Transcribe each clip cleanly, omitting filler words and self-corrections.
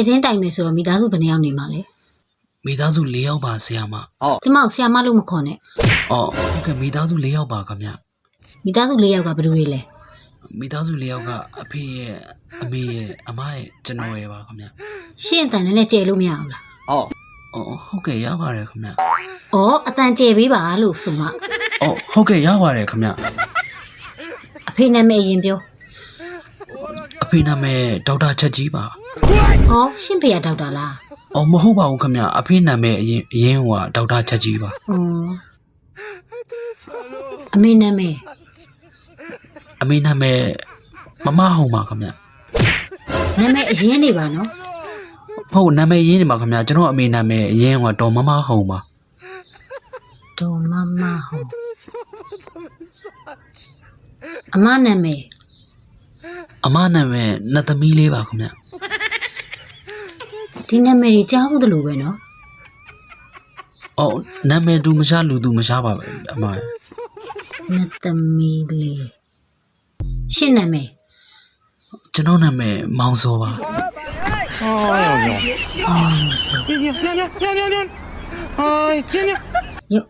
စင်းတိုင်မယ်ဆိုတော့မိသားစုဘယ်နှယောက်နေမှာလဲမိသားစု၄ယောက်ပါဆရာမကျမဆရာမလို့မခေါ်နဲ့ဟုတ်ကဲ့မိသားစု၄ယောက်ပါခင်ဗျမိသားစု၄ယောက်ကဘယ်လိုတွေလဲမိသားစု၄ယောက်ကအဖေရဲ့အမေရဲ့အမရဲ့ကျွန်တော်ရဲ့ပါခင်ဗျရှင့်အတန်နဲ့ကြဲလို့မရဘူးလားဟုတ်ကဲ့ရပါတယ်ခင်ဗျအတန်ကြဲပေးပါလို့ဆိုမှဟုတ်ကဲ့ရပါတယ်ခင်ဗျအဖေနာမည်ရင်ပြောအဖေနာမည်ဒေါက်တာချက်ကြီးပါရှင့်ဖေကဒေါက်တာလားမဟုတ်ပါဘူးခင်ဗျအဖေနာမည်အရင်ဟိုဒေါက်တာချက်ကြီးပါအမေနာမည်မမဟုံပါခင်ဗျနာမည်အရင်နေပါနော်ဟုတ်နာမည်ရင်းနေပါခင်ဗျကျွန်တော်အမေနာမည်အရင်ကဒေါ်မမဟုံပါဒေါ်မမဟုံအမနာမည်နှစ်သမီးလေးပါခင်ဗျဒီနာမည်ကြီးကြားဘူးတလို့ပဲနော်နာမည်သူမရှားလူသူမရှားပါပဲအမနှစ်သမီးလေးရှင့်နာမည်ကျွန်တော်နာမည်မောင်စောပါဟ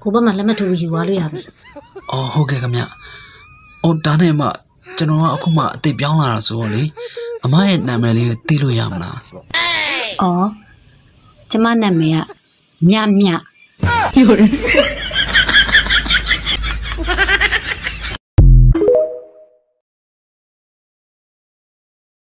ိုဘက်မှာလက်မထိုးယူသွားလို့ရပြီဟုတ်ကဲ့ခင်ဗျဒါနဲ့မှကျွန်တော်ကအခုမှအစ်စ်ပြောင်းလာတာဆိုတော့လေအမရဲ့နာမည်လေးသိလို့ရမလားကျမနာမည်ကမြ